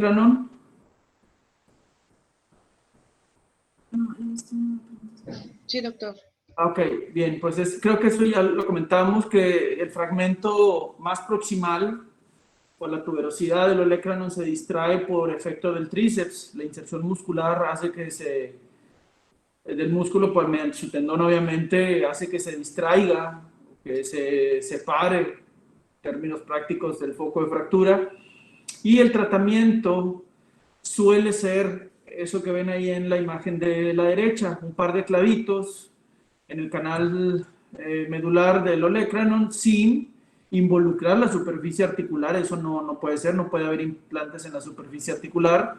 Cranon. Sí, doctor. Ok, bien, pues creo que eso ya lo comentábamos, que el fragmento más proximal por la tuberosidad del olecranon se distrae por efecto del tríceps. La inserción muscular hace que del músculo, por mediante su tendón obviamente, hace que se distraiga, que se separe, términos prácticos, del foco de fractura. Y el tratamiento suele ser eso que ven ahí en la imagen de la derecha, un par de clavitos en el canal medular del olecranon sin involucrar la superficie articular. Eso no puede ser, no puede haber implantes en la superficie articular,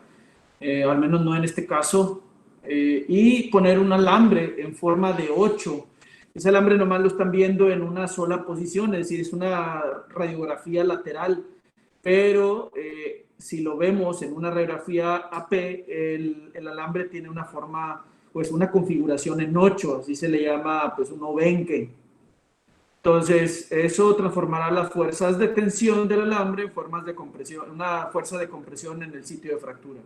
al menos no en este caso, y poner un alambre en forma de 8. Ese alambre nomás lo están viendo en una sola posición, es decir, es una radiografía lateral, pero si lo vemos en una radiografía AP, el alambre tiene una forma, pues una configuración en 8, así se le llama, pues un obenque. Entonces, eso transformará las fuerzas de tensión del alambre en formas de compresión, una fuerza de compresión en el sitio de fractura.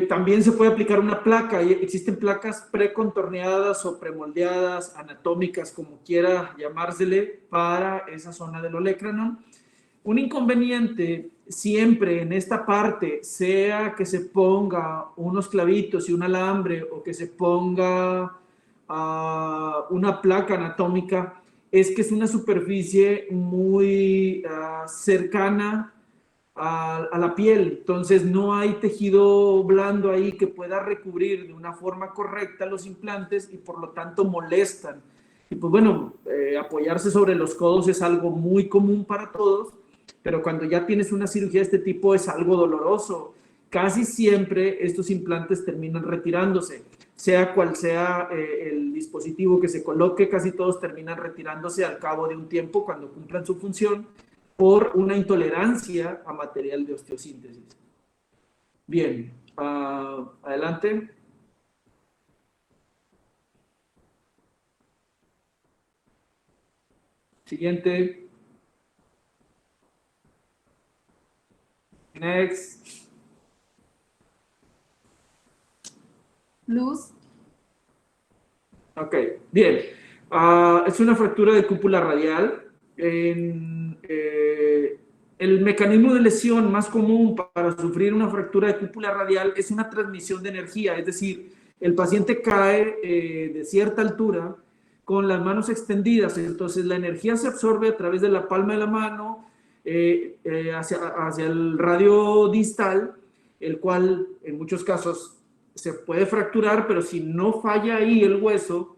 También se puede aplicar una placa. Existen placas precontorneadas o premoldeadas, anatómicas, como quiera llamársele, para esa zona del olecranon. Un inconveniente siempre en esta parte, sea que se ponga unos clavitos y un alambre o que se ponga una placa anatómica, es que es una superficie muy cercana a la piel, entonces no hay tejido blando ahí que pueda recubrir de una forma correcta los implantes y por lo tanto molestan. Y pues bueno, apoyarse sobre los codos es algo muy común para todos, pero cuando ya tienes una cirugía de este tipo es algo doloroso. Casi siempre estos implantes terminan retirándose, sea cual sea el dispositivo que se coloque, casi todos terminan retirándose al cabo de un tiempo cuando cumplan su función, por una intolerancia a material de osteosíntesis. Bien, adelante. Siguiente. Next. Luz. Ok, bien. Es una fractura de cúpula radial. El mecanismo de lesión más común para sufrir una fractura de cúpula radial es una transmisión de energía, es decir, el paciente cae de cierta altura con las manos extendidas, entonces la energía se absorbe a través de la palma de la mano hacia el radio distal, el cual en muchos casos se puede fracturar, pero si no falla ahí el hueso,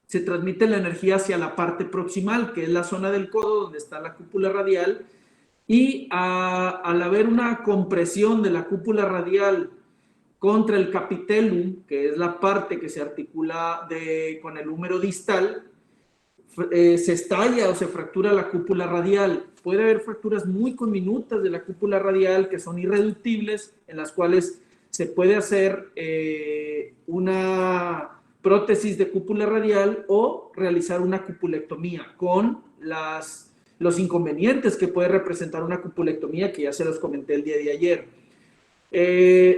se transmite la energía hacia la parte proximal, que es la zona del codo donde está la cúpula radial, y al haber una compresión de la cúpula radial contra el capitellum, que es la parte que se articula con el húmero distal, se estalla o se fractura la cúpula radial. Puede haber fracturas muy diminutas de la cúpula radial que son irreductibles, en las cuales se puede hacer una prótesis de cúpula radial o realizar una cupulectomía con los inconvenientes que puede representar una cupulectomía, que ya se los comenté el día de ayer.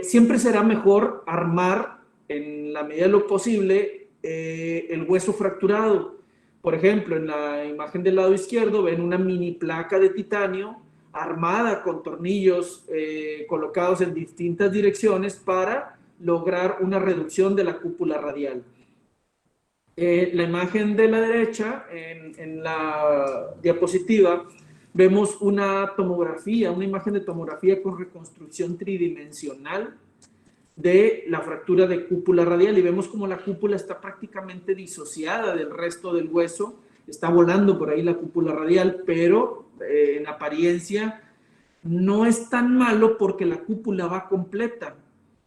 Siempre será mejor armar, en la medida de lo posible, el hueso fracturado. Por ejemplo, en la imagen del lado izquierdo ven una mini placa de titanio armada con tornillos colocados en distintas direcciones para lograr una reducción de la cúpula radial. La imagen de la derecha, en la diapositiva, vemos una tomografía, una imagen de tomografía con reconstrucción tridimensional de la fractura de cúpula radial y vemos como la cúpula está prácticamente disociada del resto del hueso, está volando por ahí la cúpula radial, pero en apariencia no es tan malo porque la cúpula va completa,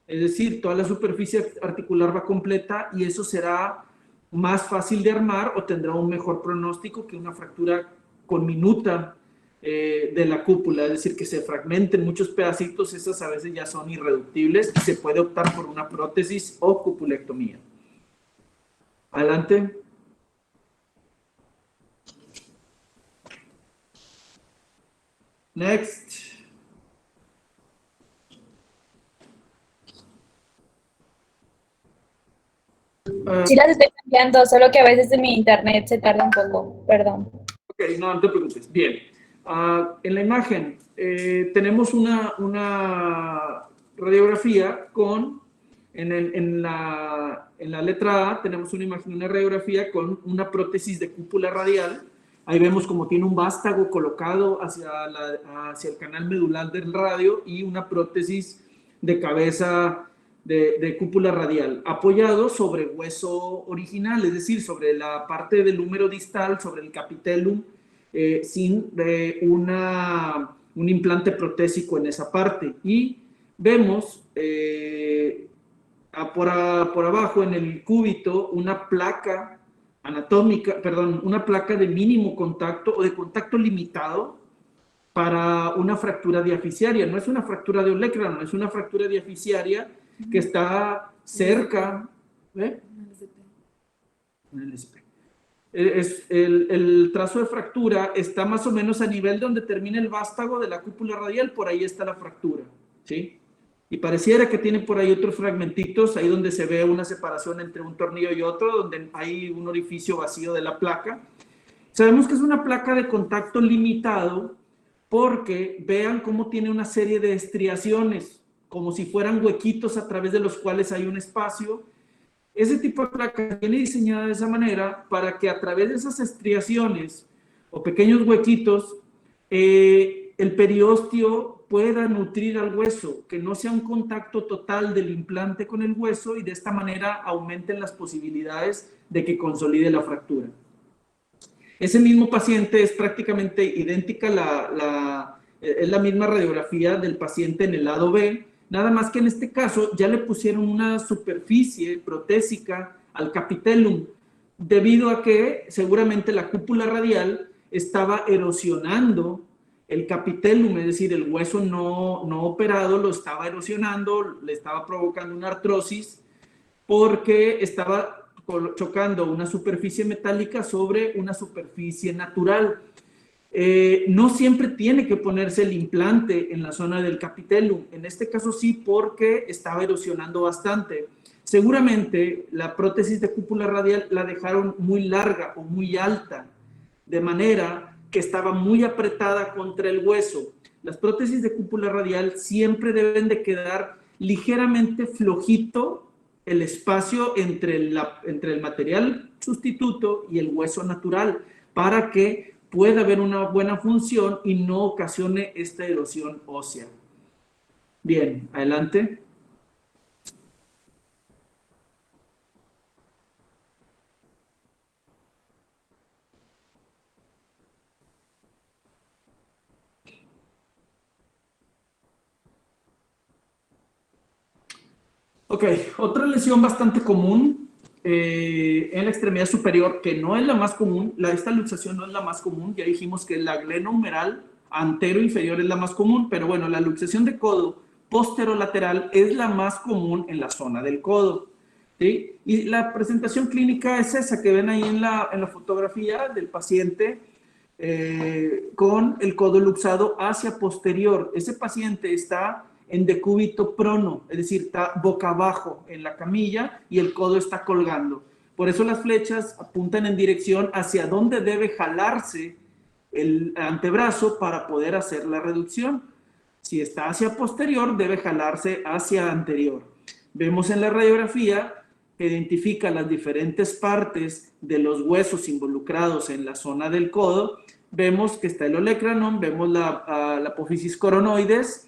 es decir, toda la superficie articular va completa y eso será más fácil de armar o tendrá un mejor pronóstico que una fractura conminuta de la cúpula, es decir, que se fragmenten muchos pedacitos, esas a veces ya son irreductibles y se puede optar por una prótesis o cupulectomía. Adelante. Next. Sí las estoy cambiando, solo que a veces en mi internet se tarda un poco, perdón. Ok, no te preocupes. Bien. En la imagen tenemos una radiografía con, en la letra A tenemos una imagen, una radiografía con una prótesis de cúpula radial. Ahí vemos como tiene un vástago colocado hacia el canal medular del radio y una prótesis de cabeza de cúpula radial, apoyado sobre hueso original, es decir, sobre la parte del húmero distal, sobre el capitellum, sin un implante protésico en esa parte. Y vemos por abajo en el cúbito una placa anatómica, perdón, una placa de mínimo contacto o de contacto limitado para una fractura diaficiaria. No es una fractura de olecrano, es una fractura diaficiaria que está cerca. ¿Eh? En el SP. El trazo de fractura está más o menos a nivel donde termina el vástago de la cúpula radial, por ahí está la fractura, ¿sí? Y pareciera que tiene por ahí otros fragmentitos, ahí donde se ve una separación entre un tornillo y otro, donde hay un orificio vacío de la placa. Sabemos que es una placa de contacto limitado porque vean cómo tiene una serie de estriaciones, como si fueran huequitos a través de los cuales hay un espacio. Ese tipo de placa viene diseñada de esa manera para que a través de esas estriaciones o pequeños huequitos, el periósteo pueda nutrir al hueso, que no sea un contacto total del implante con el hueso y de esta manera aumenten las posibilidades de que consolide la fractura. Ese mismo paciente es prácticamente idéntica, es la misma radiografía del paciente en el lado B, nada más que en este caso ya le pusieron una superficie protésica al capitellum, debido a que seguramente la cúpula radial estaba erosionando el capitellum, es decir, el hueso no operado lo estaba erosionando, le estaba provocando una artrosis, porque estaba chocando una superficie metálica sobre una superficie natural. No siempre tiene que ponerse el implante en la zona del capitellum, en este caso sí, porque estaba erosionando bastante. Seguramente la prótesis de cúpula radial la dejaron muy larga o muy alta, de manera que estaba muy apretada contra el hueso. Las prótesis de cúpula radial siempre deben de quedar ligeramente flojito el espacio entre el material sustituto y el hueso natural, para que pueda haber una buena función y no ocasione esta erosión ósea. Bien, adelante. Ok, otra lesión bastante común en la extremidad superior, que no es la más común, esta luxación no es la más común, ya dijimos que la glenohumeral antero-inferior es la más común, pero bueno, la luxación de codo posterolateral es la más común en la zona del codo, ¿sí? Y la presentación clínica es esa que ven ahí en la fotografía del paciente con el codo luxado hacia posterior. Ese paciente está en decúbito prono, es decir, está boca abajo en la camilla y el codo está colgando. Por eso las flechas apuntan en dirección hacia dónde debe jalarse el antebrazo para poder hacer la reducción. Si está hacia posterior, debe jalarse hacia anterior. Vemos en la radiografía que identifica las diferentes partes de los huesos involucrados en la zona del codo. Vemos que está el olecranon, vemos la apófisis coronoides,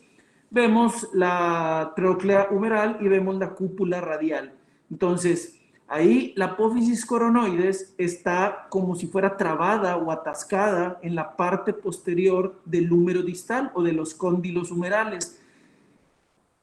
vemos la tróclea humeral y vemos la cúpula radial. Entonces, ahí la apófisis coronoides está como si fuera trabada o atascada en la parte posterior del húmero distal o de los cóndilos humerales.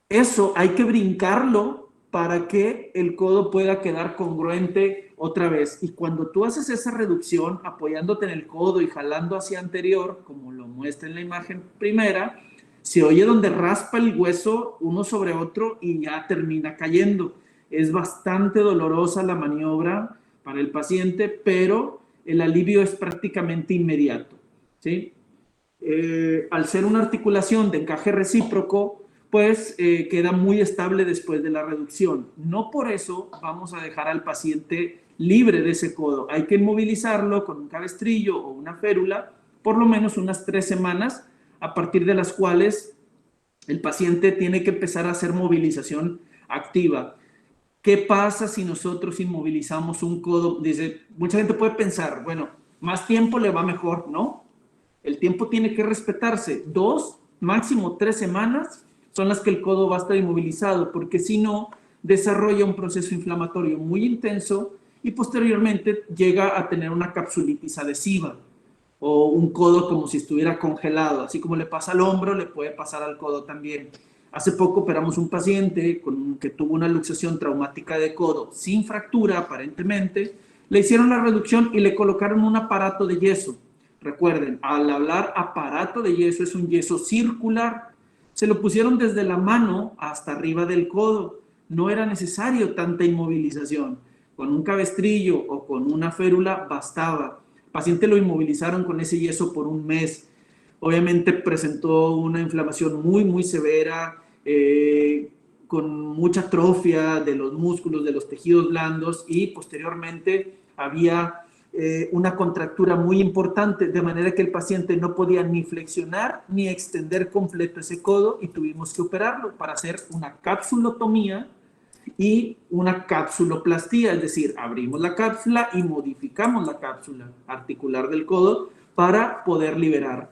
Eso hay que brincarlo para que el codo pueda quedar congruente otra vez. Y cuando tú haces esa reducción, apoyándote en el codo y jalando hacia anterior, como lo muestra en la imagen primera, se oye donde raspa el hueso uno sobre otro y ya termina cayendo. Es bastante dolorosa la maniobra para el paciente, pero el alivio es prácticamente inmediato, ¿sí? Al ser una articulación de encaje recíproco, pues queda muy estable después de la reducción. No por eso vamos a dejar al paciente libre de ese codo. Hay que inmovilizarlo con un cabestrillo o una férula por lo menos unas 3 semanas, a partir de las cuales el paciente tiene que empezar a hacer movilización activa. ¿Qué pasa si nosotros inmovilizamos un codo? Dice, mucha gente puede pensar, bueno, más tiempo le va mejor, ¿no? El tiempo tiene que respetarse. 2, máximo 3 semanas son las que el codo va a estar inmovilizado, porque si no, desarrolla un proceso inflamatorio muy intenso y posteriormente llega a tener una capsulitis adhesiva o un codo como si estuviera congelado. Así como le pasa al hombro, le puede pasar al codo también. Hace poco operamos un paciente que tuvo una luxación traumática de codo sin fractura, aparentemente. Le hicieron la reducción y le colocaron un aparato de yeso. Recuerden, al hablar aparato de yeso, es un yeso circular. Se lo pusieron desde la mano hasta arriba del codo. No era necesario tanta inmovilización. Con un cabestrillo o con una férula bastaba. El paciente lo inmovilizaron con ese yeso por un mes. Obviamente presentó una inflamación muy severa, con mucha atrofia de los músculos, de los tejidos blandos, y posteriormente había una contractura muy importante, de manera que el paciente no podía ni flexionar ni extender completo ese codo, y tuvimos que operarlo para hacer una capsulotomía y una capsuloplastía, es decir, abrimos la cápsula y modificamos la cápsula articular del codo para poder liberar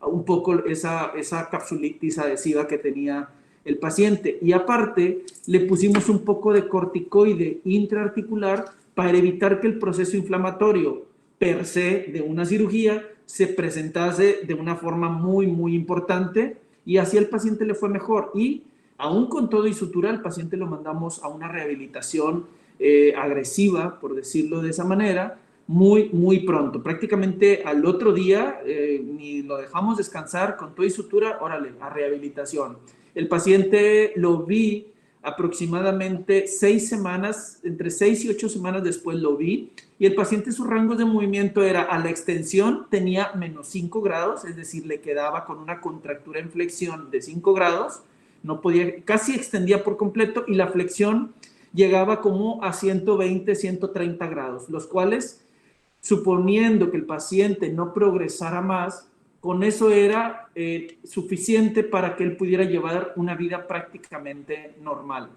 un poco esa capsulitis adhesiva que tenía el paciente. Y aparte, le pusimos un poco de corticoide intraarticular para evitar que el proceso inflamatorio per se de una cirugía se presentase de una forma muy importante, y así al paciente le fue mejor. Y aún con todo y sutura, al paciente lo mandamos a una rehabilitación agresiva, por decirlo de esa manera, muy pronto. Prácticamente al otro día, ni lo dejamos descansar, con todo y sutura, órale, a rehabilitación. El paciente lo vi aproximadamente 6 semanas, entre 6 y 8 semanas después lo vi, y el paciente, sus rangos de movimiento era, a la extensión tenía menos 5 grados, es decir, le quedaba con una contractura en flexión de 5 grados, no podía, casi extendía por completo, y la flexión llegaba como a 120, 130 grados, los cuales, suponiendo que el paciente no progresara más, con eso era suficiente para que él pudiera llevar una vida prácticamente normal.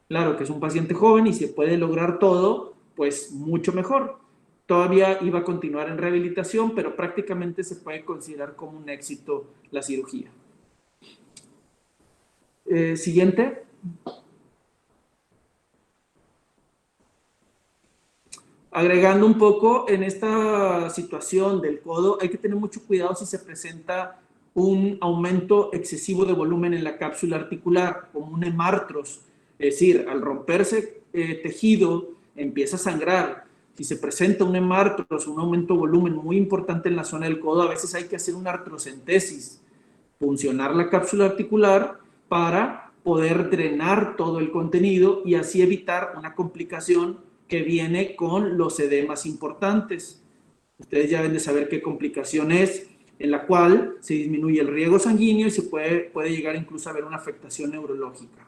Claro que es un paciente joven y se puede lograr todo, pues mucho mejor. Todavía iba a continuar en rehabilitación, pero prácticamente se puede considerar como un éxito la cirugía. Siguiente. Agregando un poco, en esta situación del codo, hay que tener mucho cuidado si se presenta un aumento excesivo de volumen en la cápsula articular, como un hemartros. Es decir, al romperse tejido, empieza a sangrar. Si se presenta un hemartros, un aumento de volumen muy importante en la zona del codo, a veces hay que hacer una artrocentesis, funcionar la cápsula articular para poder drenar todo el contenido y así evitar una complicación que viene con los edemas importantes. Ustedes ya deben de saber qué complicación es, en la cual se disminuye el riego sanguíneo y se puede llegar incluso a ver una afectación neurológica.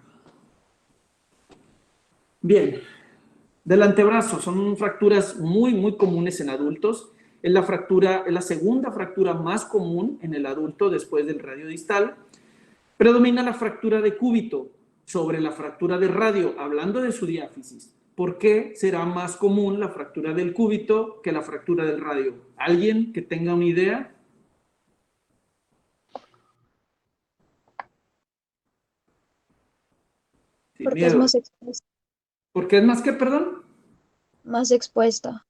Bien, del antebrazo, son fracturas muy comunes en adultos. Es la segunda fractura más común en el adulto después del radio distal. Predomina la fractura de cúbito sobre la fractura de radio, hablando de su diáfisis. ¿Por qué será más común la fractura del cúbito que la fractura del radio? ¿Alguien que tenga una idea? Sin Porque miedo. es más expuesta. ¿Por qué es más que, perdón? Más expuesta.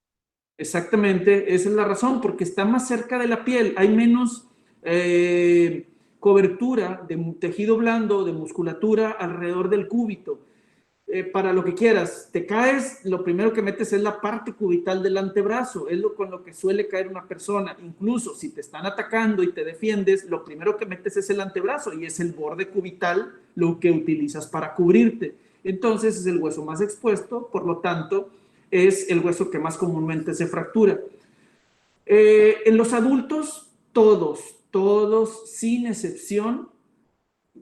Exactamente, esa es la razón, porque está más cerca de la piel, hay menos cobertura de tejido blando, de musculatura alrededor del cúbito. Para lo que quieras, te caes, lo primero que metes es la parte cubital del antebrazo, es con lo que suele caer una persona. Incluso si te están atacando y te defiendes, lo primero que metes es el antebrazo y es el borde cubital lo que utilizas para cubrirte. Entonces es el hueso más expuesto, por lo tanto es el hueso que más comúnmente se fractura. En los adultos, todos sin excepción,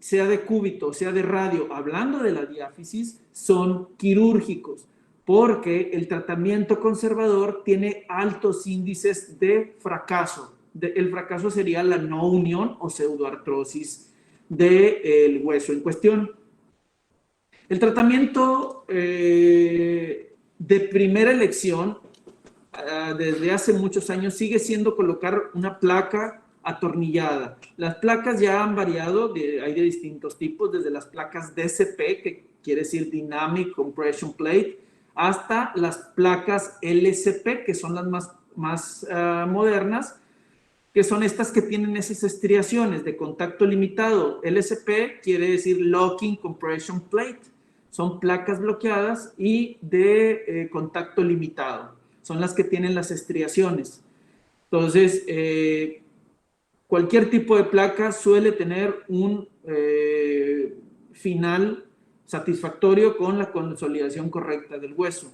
sea de cúbito, sea de radio, hablando de la diáfisis, son quirúrgicos, porque el tratamiento conservador tiene altos índices de fracaso. El fracaso sería la no unión o pseudoartrosis del hueso en cuestión. El tratamiento de primera elección desde hace muchos años sigue siendo colocar una placa atornillada. Las placas ya han variado, hay de distintos tipos, desde las placas DCP, que quiere decir Dynamic Compression Plate, hasta las placas LCP, que son las más modernas, que son estas que tienen esas estriaciones de contacto limitado. LCP quiere decir Locking Compression Plate. Son placas bloqueadas y de contacto limitado. Son las que tienen las estriaciones. Entonces, cualquier tipo de placa suele tener un final satisfactorio con la consolidación correcta del hueso.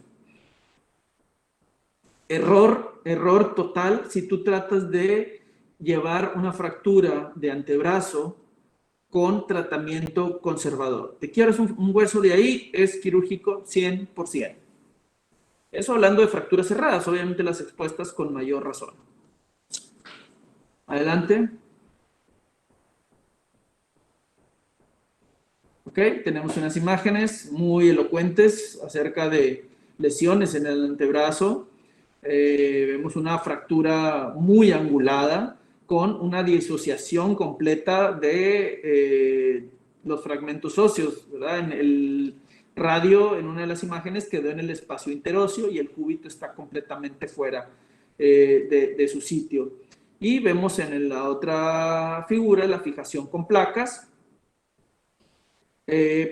Error total si tú tratas de llevar una fractura de antebrazo con tratamiento conservador. Te quieres un hueso de ahí, es quirúrgico 100%. Eso hablando de fracturas cerradas, obviamente las expuestas con mayor razón. Adelante. Ok, tenemos unas imágenes muy elocuentes acerca de lesiones en el antebrazo. Vemos una fractura muy angulada con una disociación completa de los fragmentos óseos, ¿verdad? En el radio, en una de las imágenes, quedó en el espacio interóseo y el cúbito está completamente fuera de su sitio. Y vemos en la otra figura la fijación con placas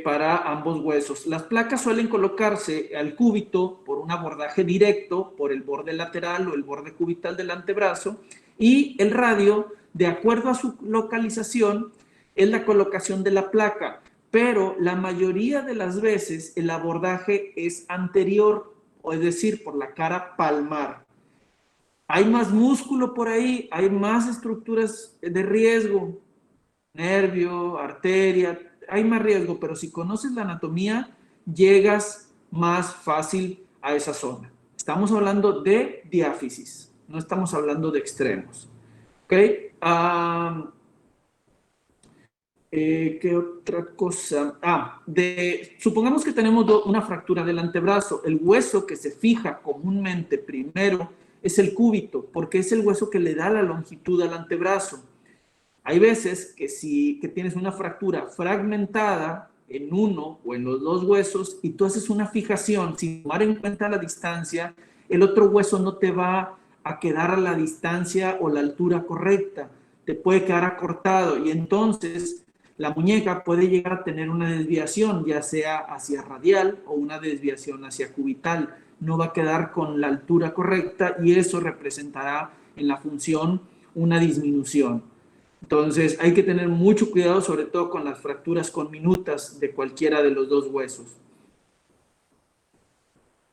para ambos huesos. Las placas suelen colocarse al cúbito por un abordaje directo, por el borde lateral o el borde cubital del antebrazo, y el radio, de acuerdo a su localización, es la colocación de la placa, pero la mayoría de las veces el abordaje es anterior, o es decir, por la cara palmar. Hay más músculo por ahí, hay más estructuras de riesgo, nervio, arteria, hay más riesgo, pero si conoces la anatomía, llegas más fácil a esa zona. Estamos hablando de diáfisis, no estamos hablando de extremos. ¿Ok? ¿Qué otra cosa? Supongamos que tenemos una fractura del antebrazo. El hueso que se fija comúnmente primero es el cúbito, porque es el hueso que le da la longitud al antebrazo. Hay veces que tienes una fractura fragmentada en uno o en los dos huesos y tú haces una fijación sin tomar en cuenta la distancia, el otro hueso no te va a quedar a la distancia o la altura correcta, te puede quedar acortado y entonces la muñeca puede llegar a tener una desviación, ya sea hacia radial o una desviación hacia cubital. No va a quedar con la altura correcta y eso representará en la función una disminución. Entonces hay que tener mucho cuidado, sobre todo con las fracturas conminutas de cualquiera de los dos huesos.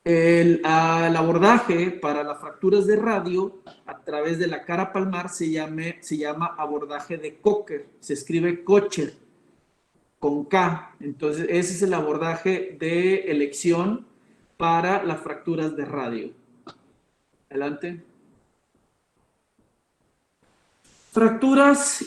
El abordaje para las fracturas de radio a través de la cara palmar se llama abordaje de Cocker, se escribe Kocher con K. Entonces ese es el abordaje de elección para las fracturas de radio. Adelante. Fracturas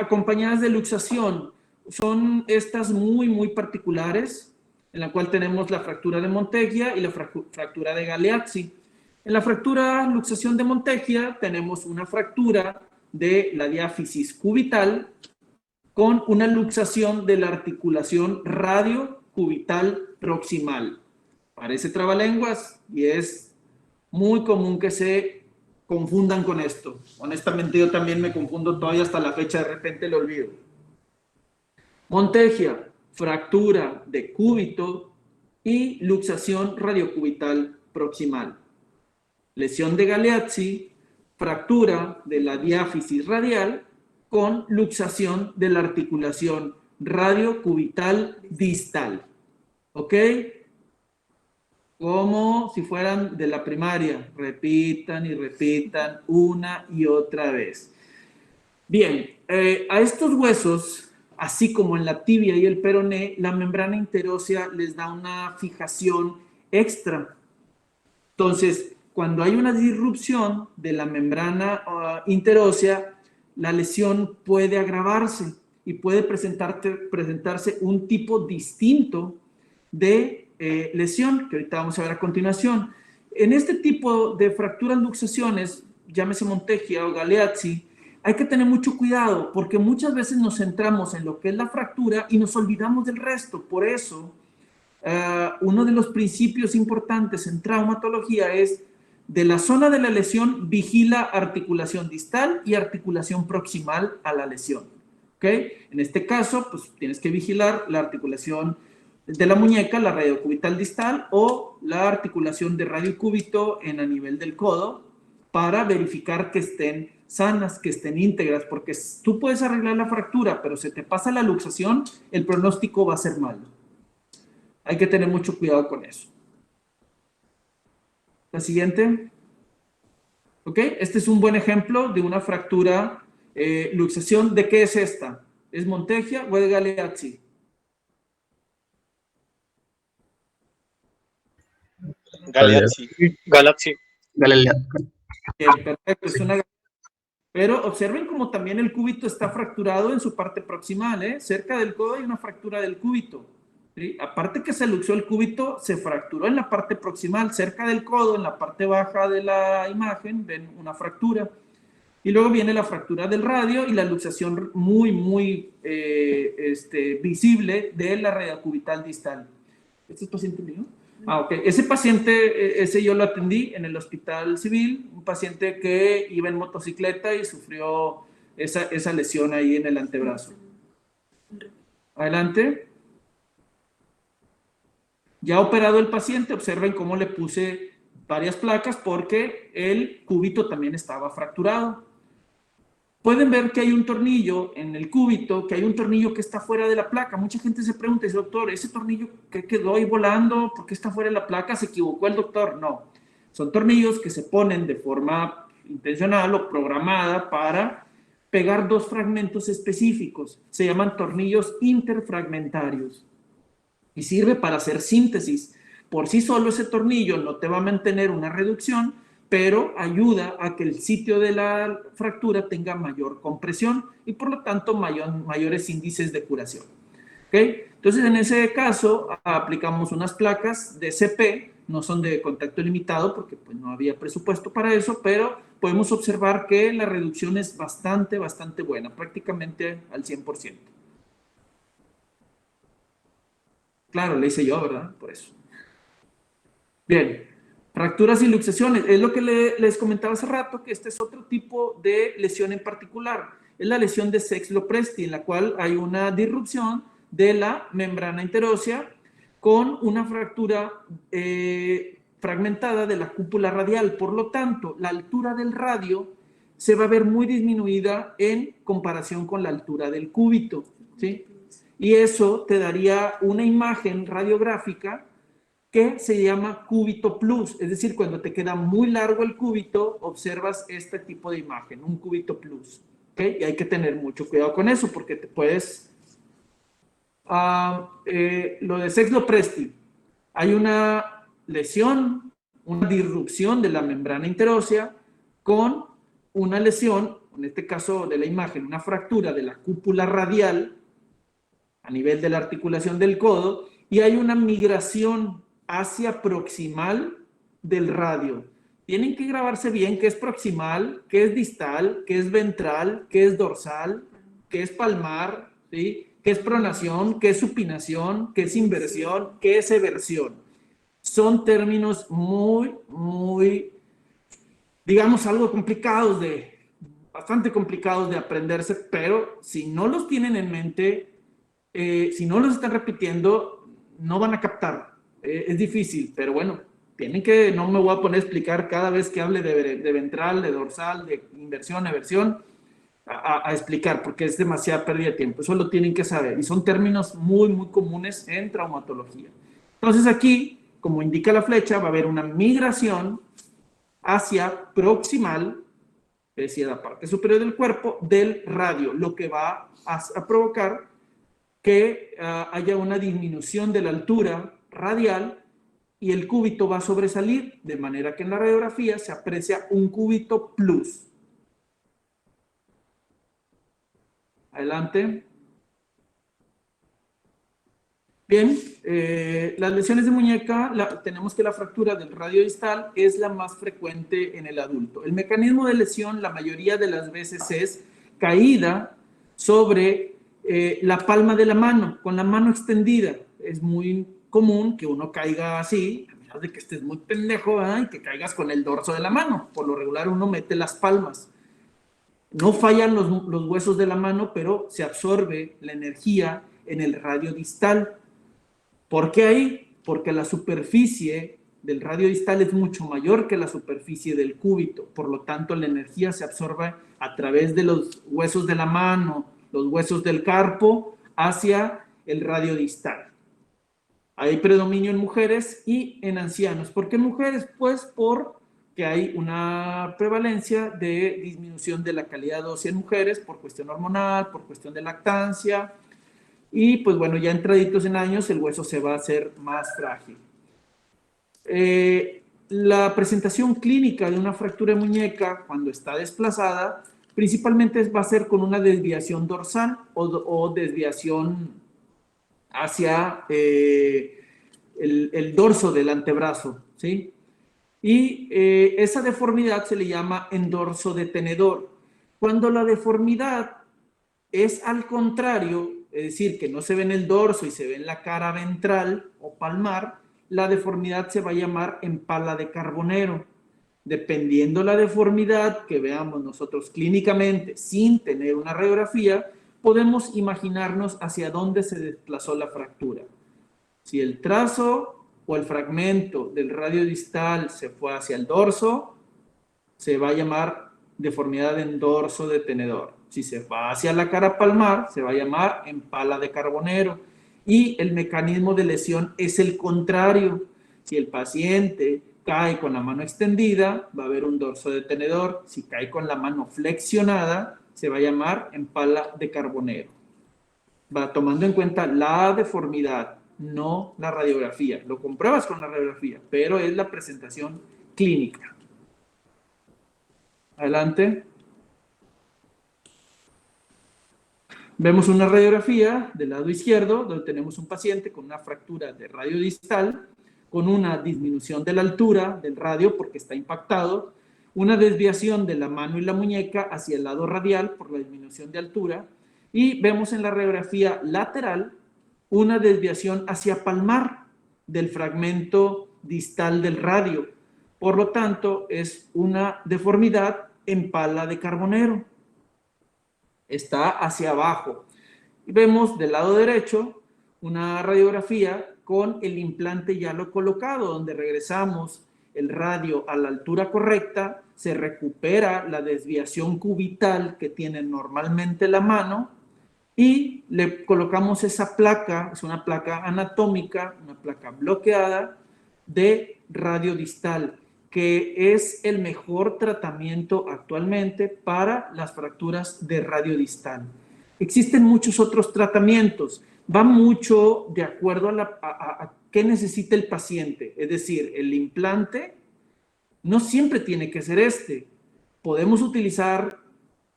acompañadas de luxación. Son estas muy particulares, en la cual tenemos la fractura de Monteggia y la fractura de Galeazzi. En la luxación de Monteggia tenemos una fractura de la diáfisis cubital con una luxación de la articulación radio-cubital proximal. Parece trabalenguas y es muy común que se confundan con esto. Honestamente yo también me confundo todavía hasta la fecha, de repente lo olvido. Monteggia, fractura de cúbito y luxación radiocubital proximal. Lesión de Galeazzi, fractura de la diáfisis radial con luxación de la articulación radiocubital distal. ¿Ok? Como si fueran de la primaria. Repitan y repitan una y otra vez. Bien, a estos huesos así como en la tibia y el peroné, la membrana interósea les da una fijación extra. Entonces, cuando hay una disrupción de la membrana interósea, la lesión puede agravarse y puede presentarse un tipo distinto de lesión, que ahorita vamos a ver a continuación. En este tipo de fracturas luxaciones, llámese Monteggia o Galeazzi, hay que tener mucho cuidado porque muchas veces nos centramos en lo que es la fractura y nos olvidamos del resto. Por eso, uno de los principios importantes en traumatología es de la zona de la lesión vigila articulación distal y articulación proximal a la lesión. ¿Ok? En este caso, pues tienes que vigilar la articulación de la muñeca, la radiocubital distal o la articulación de radiocúbito en a nivel del codo para verificar que estén sanas, que estén íntegras, porque tú puedes arreglar la fractura, pero se te pasa la luxación, el pronóstico va a ser malo. Hay que tener mucho cuidado con eso. La siguiente. ¿Ok? Este es un buen ejemplo de una fractura, luxación. ¿De qué es esta? ¿Es Monteggia o es Galeazzi? Galeazzi. Galaxy. Bien, perfecto. Es una... Pero observen como también el cúbito está fracturado en su parte proximal, ¿eh? Cerca del codo hay una fractura del cúbito. ¿Sí? Aparte que se luxó el cúbito, se fracturó en la parte proximal, cerca del codo, en la parte baja de la imagen, ven una fractura. Y luego viene la fractura del radio y la luxación muy visible de la radiocubital distal. ¿Este es paciente mío? Ah, ok. Ese paciente, ese yo lo atendí en el hospital civil, un paciente que iba en motocicleta y sufrió esa lesión ahí en el antebrazo. Adelante. Ya operado el paciente, observen cómo le puse varias placas porque el cúbito también estaba fracturado. Pueden ver que hay un tornillo en el cúbito, que hay un tornillo que está fuera de la placa. Mucha gente se pregunta, dice, doctor, ¿ese tornillo que quedó ahí volando? ¿Por qué está fuera de la placa? ¿Se equivocó el doctor? No. Son tornillos que se ponen de forma intencional o programada para pegar dos fragmentos específicos. Se llaman tornillos interfragmentarios. Y sirve para hacer síntesis. Por sí solo ese tornillo no te va a mantener una reducción, pero ayuda a que el sitio de la fractura tenga mayor compresión y por lo tanto mayores índices de curación. ¿Okay? Entonces en ese caso aplicamos unas placas de CP, no son de contacto limitado porque pues, no había presupuesto para eso, pero podemos observar que la reducción es bastante buena, prácticamente al 100%. Claro, le hice yo, ¿verdad? Por eso. Bien, fracturas y luxaciones. Es lo que les comentaba hace rato, que este es otro tipo de lesión en particular. Es la lesión de Sexlopresti, en la cual hay una disrupción de la membrana interósea con una fractura fragmentada de la cúpula radial. Por lo tanto, la altura del radio se va a ver muy disminuida en comparación con la altura del cúbito, ¿sí? Y eso te daría una imagen radiográfica que se llama cúbito plus, es decir, cuando te queda muy largo el cúbito, observas este tipo de imagen, un cúbito plus, ¿ok? Y hay que tener mucho cuidado con eso, porque te puedes... lo de Sexlopresti, hay una lesión, una disrupción de la membrana interósea con una lesión, en este caso de la imagen, una fractura de la cúpula radial, a nivel de la articulación del codo, y hay una migración hacia proximal del radio. Tienen que grabarse bien qué es proximal, qué es distal, qué es ventral, qué es dorsal, qué es palmar, ¿sí? Qué es pronación, qué es supinación, qué es inversión, qué es eversión. Son términos muy, digamos, algo complicados bastante complicados de aprenderse, pero si no los tienen en mente, si no los están repitiendo, no van a captar. Es difícil, pero bueno, tienen que, no me voy a poner a explicar cada vez que hable de ventral, de dorsal, de inversión, eversión, a explicar, porque es demasiada pérdida de tiempo. Eso lo tienen que saber. Y son términos muy comunes en traumatología. Entonces aquí, como indica la flecha, va a haber una migración hacia proximal, es decir, la parte superior del cuerpo, del radio, lo que va a provocar que haya una disminución de la altura radial y el cúbito va a sobresalir, de manera que en la radiografía se aprecia un cúbito plus. Adelante. Bien, las lesiones de muñeca, tenemos que la fractura del radio distal es la más frecuente en el adulto. El mecanismo de lesión la mayoría de las veces es caída sobre la palma de la mano, con la mano extendida. Es muy común que uno caiga así, a menos de que estés muy pendejo, ¿verdad? Y que caigas con el dorso de la mano. Por lo regular uno mete las palmas. No fallan los huesos de la mano, pero se absorbe la energía en el radio distal. ¿Por qué ahí? Porque la superficie del radio distal es mucho mayor que la superficie del cúbito. Por lo tanto, la energía se absorbe a través de los huesos de la mano, los huesos del carpo, hacia el radio distal. Hay predominio en mujeres y en ancianos. ¿Por qué mujeres? Pues porque hay una prevalencia de disminución de la calidad ósea en mujeres por cuestión hormonal, por cuestión de lactancia. Y pues bueno, ya entraditos en años el hueso se va a hacer más frágil. La presentación clínica de una fractura de muñeca cuando está desplazada principalmente va a ser con una desviación dorsal o desviación hacia el dorso del antebrazo, ¿sí? Y esa deformidad se le llama endorso detenedor. Cuando la deformidad es al contrario, es decir, que no se ve en el dorso y se ve en la cara ventral o palmar, la deformidad se va a llamar empala de Carbonero. Dependiendo la deformidad que veamos nosotros clínicamente sin tener una radiografía, podemos imaginarnos hacia dónde se desplazó la fractura. Si el trazo o el fragmento del radio distal se fue hacia el dorso, se va a llamar deformidad en dorso detenedor. Si se va hacia la cara palmar, se va a llamar empala de Carbonero. Y el mecanismo de lesión es el contrario. Si el paciente cae con la mano extendida, va a haber un dorso detenedor. Si cae con la mano flexionada, se va a llamar empala de Carbonero. Va tomando en cuenta la deformidad, no la radiografía. Lo compruebas con la radiografía, pero es la presentación clínica. Adelante. Vemos una radiografía del lado izquierdo, donde tenemos un paciente con una fractura de radio distal, con una disminución de la altura del radio porque está impactado, una desviación de la mano y la muñeca hacia el lado radial por la disminución de altura, y vemos en la radiografía lateral una desviación hacia palmar del fragmento distal del radio. Por lo tanto, es una deformidad empala de Carbonero. Está hacia abajo. Y vemos del lado derecho una radiografía con el implante ya lo colocado, donde regresamos el radio a la altura correcta, se recupera la desviación cubital que tiene normalmente la mano y le colocamos esa placa, es una placa anatómica, una placa bloqueada de radio distal, que es el mejor tratamiento actualmente para las fracturas de radio distal. Existen muchos otros tratamientos, va mucho de acuerdo a qué necesita el paciente, es decir, el implante no siempre tiene que ser este. Podemos utilizar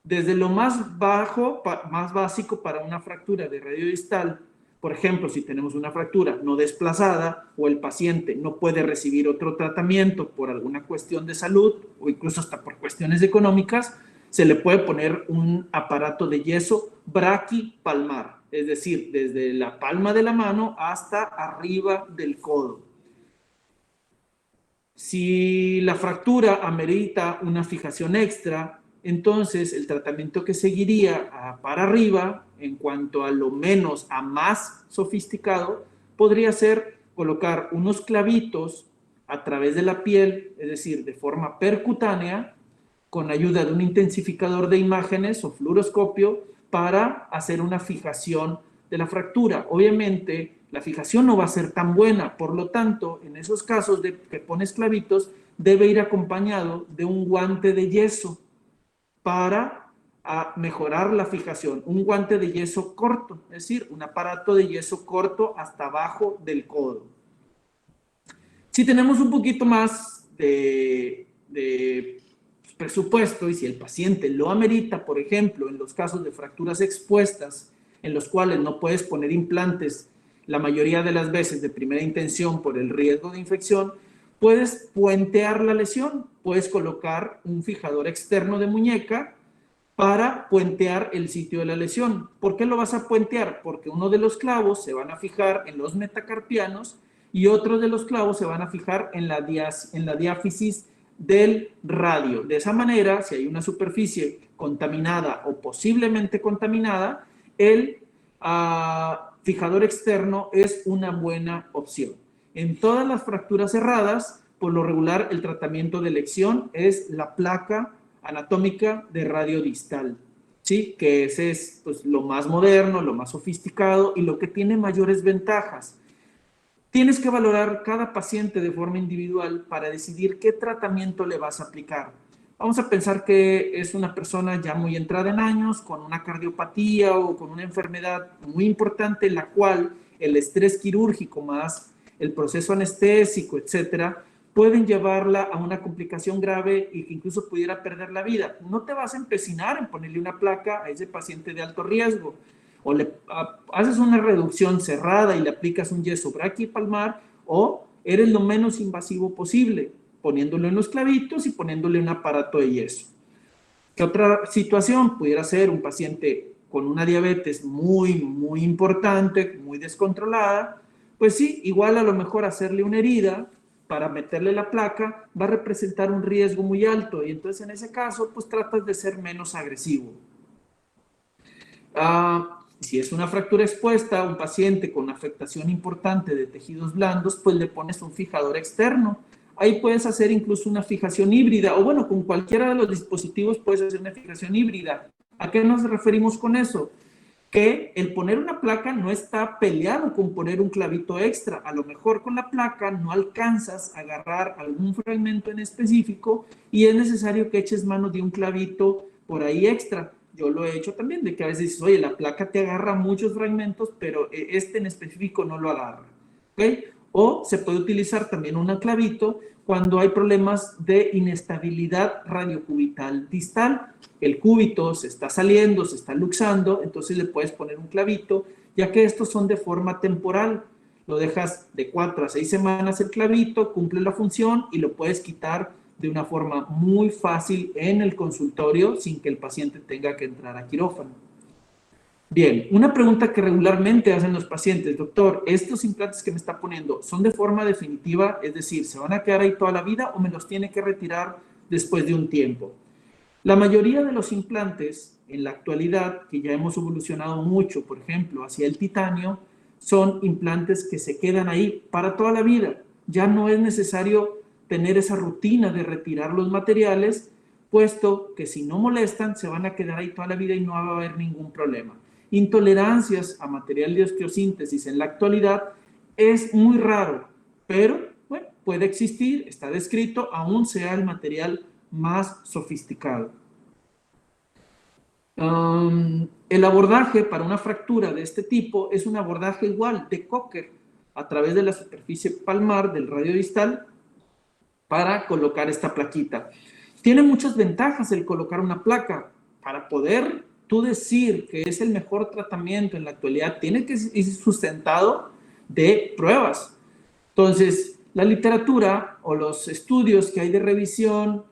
desde lo más bajo, más básico para una fractura de radio distal. Por ejemplo, si tenemos una fractura no desplazada o el paciente no puede recibir otro tratamiento por alguna cuestión de salud o incluso hasta por cuestiones económicas, se le puede poner un aparato de yeso braquipalmar, es decir, desde la palma de la mano hasta arriba del codo. Si la fractura amerita una fijación extra, entonces el tratamiento que seguiría para arriba, en cuanto a lo menos a más sofisticado, podría ser colocar unos clavitos a través de la piel, es decir, de forma percutánea, con ayuda de un intensificador de imágenes o fluoroscopio para hacer una fijación de la fractura. Obviamente, la fijación no va a ser tan buena, por lo tanto, en esos casos de que pones clavitos, debe ir acompañado de un guante de yeso para a mejorar la fijación. Un guante de yeso corto, es decir, un aparato de yeso corto hasta abajo del codo. Si tenemos un poquito más de presupuesto y si el paciente lo amerita, por ejemplo, en los casos de fracturas expuestas, en los cuales no puedes poner implantes la mayoría de las veces de primera intención por el riesgo de infección, puedes puentear la lesión, puedes colocar un fijador externo de muñeca para puentear el sitio de la lesión. ¿Por qué lo vas a puentear? Porque uno de los clavos se van a fijar en los metacarpianos y otros de los clavos se van a fijar en la diáfisis del radio. De esa manera, si hay una superficie contaminada o posiblemente contaminada, el fijador externo es una buena opción. En todas las fracturas cerradas, por lo regular, el tratamiento de elección es la placa anatómica de radio distal, ¿sí? Que ese es pues, lo más moderno, lo más sofisticado y lo que tiene mayores ventajas. Tienes que valorar cada paciente de forma individual para decidir qué tratamiento le vas a aplicar. Vamos a pensar que es una persona ya muy entrada en años, con una cardiopatía o con una enfermedad muy importante en la cual el estrés quirúrgico más el proceso anestésico, etcétera, pueden llevarla a una complicación grave y que incluso pudiera perder la vida. No te vas a empecinar en ponerle una placa a ese paciente de alto riesgo. O le haces una reducción cerrada y le aplicas un yeso braquipalmar, o eres lo menos invasivo posible, poniéndole unos clavitos y poniéndole un aparato de yeso. ¿Qué otra situación? Pudiera ser un paciente con una diabetes muy importante, muy descontrolada. Pues sí, igual a lo mejor hacerle una herida para meterle la placa va a representar un riesgo muy alto y entonces en ese caso pues tratas de ser menos agresivo. Si es una fractura expuesta, un paciente con afectación importante de tejidos blandos, pues le pones un fijador externo. Ahí puedes hacer incluso una fijación híbrida, o bueno, con cualquiera de los dispositivos puedes hacer una fijación híbrida. ¿A qué nos referimos con eso? Que el poner una placa no está peleado con poner un clavito extra. A lo mejor con la placa no alcanzas a agarrar algún fragmento en específico y es necesario que eches mano de un clavito por ahí extra. Yo lo he hecho también, de que a veces dices, oye, la placa te agarra muchos fragmentos, pero este en específico no lo agarra. ¿Okay? O se puede utilizar también un clavito cuando hay problemas de inestabilidad radiocubital distal. El cúbito se está saliendo, se está luxando, entonces le puedes poner un clavito, ya que estos son de forma temporal. Lo dejas de 4 a 6 semanas el clavito, cumple la función y lo puedes quitar de una forma muy fácil en el consultorio sin que el paciente tenga que entrar a quirófano. Bien, una pregunta que regularmente hacen los pacientes: doctor, ¿estos implantes que me está poniendo son de forma definitiva? Es decir, ¿se van a quedar ahí toda la vida o me los tiene que retirar después de un tiempo? La mayoría de los implantes en la actualidad, que ya hemos evolucionado mucho, por ejemplo, hacia el titanio, son implantes que se quedan ahí para toda la vida. Ya no es necesario tener esa rutina de retirar los materiales, puesto que si no molestan, se van a quedar ahí toda la vida y no va a haber ningún problema. Intolerancias a material de osteosíntesis en la actualidad es muy raro, pero bueno, puede existir, está descrito, aún sea el material más sofisticado. El abordaje para una fractura de este tipo es un abordaje igual de Cocker a través de la superficie palmar del radio distal para colocar esta plaquita. Tiene muchas ventajas el colocar una placa. Para poder tú decir que es el mejor tratamiento en la actualidad, tiene que ir sustentado de pruebas. Entonces, la literatura o los estudios que hay de revisión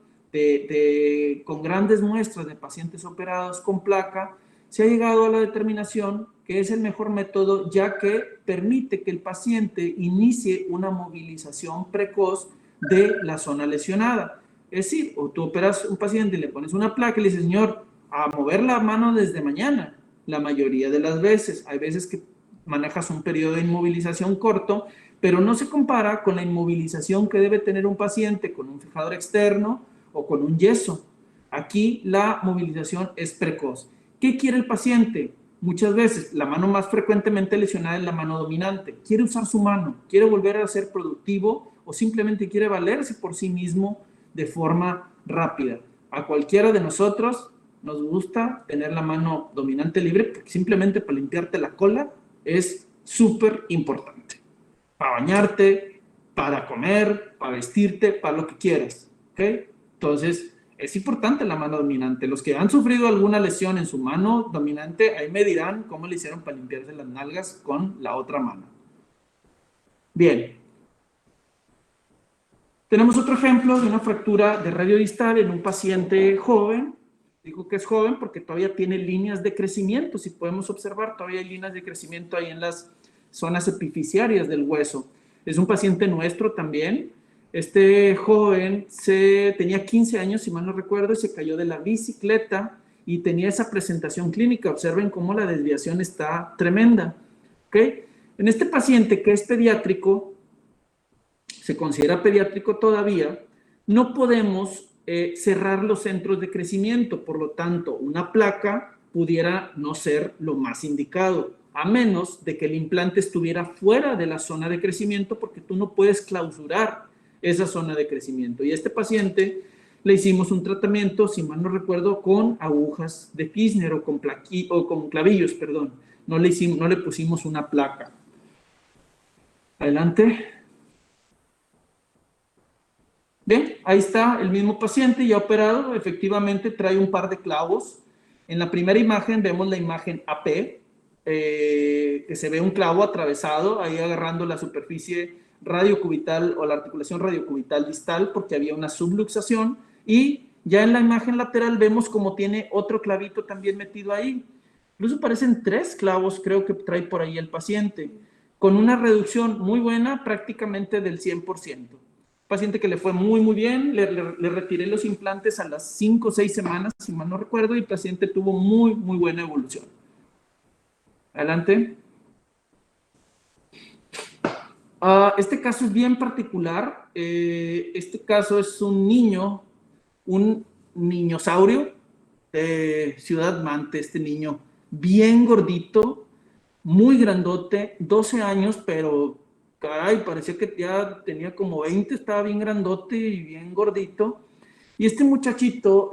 con grandes muestras de pacientes operados con placa, se ha llegado a la determinación que es el mejor método, ya que permite que el paciente inicie una movilización precoz de la zona lesionada. Es decir, o tú operas un paciente y le pones una placa y le dices, señor, a mover la mano desde mañana. La mayoría de las veces, hay veces que manejas un periodo de inmovilización corto, pero no se compara con la inmovilización que debe tener un paciente con un fijador externo o con un yeso. Aquí la movilización es precoz. ¿Qué quiere el paciente? Muchas veces la mano más frecuentemente lesionada es la mano dominante. Quiere usar su mano, quiere volver a ser productivo o simplemente quiere valerse por sí mismo de forma rápida. A cualquiera de nosotros nos gusta tener la mano dominante libre porque simplemente para limpiarte la cola es súper importante. Para bañarte, para comer, para vestirte, para lo que quieras, ¿ok? Entonces, es importante la mano dominante. Los que han sufrido alguna lesión en su mano dominante, ahí me dirán cómo le hicieron para limpiarse las nalgas con la otra mano. Bien. Tenemos otro ejemplo de una fractura de radio distal en un paciente joven. Digo que es joven porque todavía tiene líneas de crecimiento. Si podemos observar, todavía hay líneas de crecimiento ahí en las zonas epifisiarias del hueso. Es un paciente nuestro también. Este joven tenía 15 años, si mal no recuerdo, y se cayó de la bicicleta y tenía esa presentación clínica. Observen cómo la desviación está tremenda. ¿Okay? En este paciente que es pediátrico, se considera pediátrico todavía, no podemos cerrar los centros de crecimiento. Por lo tanto, una placa pudiera no ser lo más indicado, a menos de que el implante estuviera fuera de la zona de crecimiento, porque tú no puedes clausurar esa zona de crecimiento. Y a este paciente le hicimos un tratamiento, si mal no recuerdo, con agujas de Kirchner o con clavillos, perdón. No le pusimos una placa. Adelante. Bien, ahí está el mismo paciente ya operado. Efectivamente trae un par de clavos. En la primera imagen vemos la imagen AP, que se ve un clavo atravesado, ahí agarrando la superficie radiocubital o la articulación radiocubital distal, porque había una subluxación, y ya en la imagen lateral vemos como tiene otro clavito también metido ahí. Incluso parecen 3 clavos, creo que trae por ahí el paciente, con una reducción muy buena, prácticamente del 100%. Paciente que le fue muy, muy bien, le retiré los implantes a las 5 o 6 semanas, si mal no recuerdo, y el paciente tuvo muy, muy buena evolución. Adelante. Este caso es bien particular. Este caso es un niñosaurio de Ciudad Mante, este niño bien gordito, muy grandote, 12 años, pero caray, parecía que ya tenía como 20, estaba bien grandote y bien gordito. Y este muchachito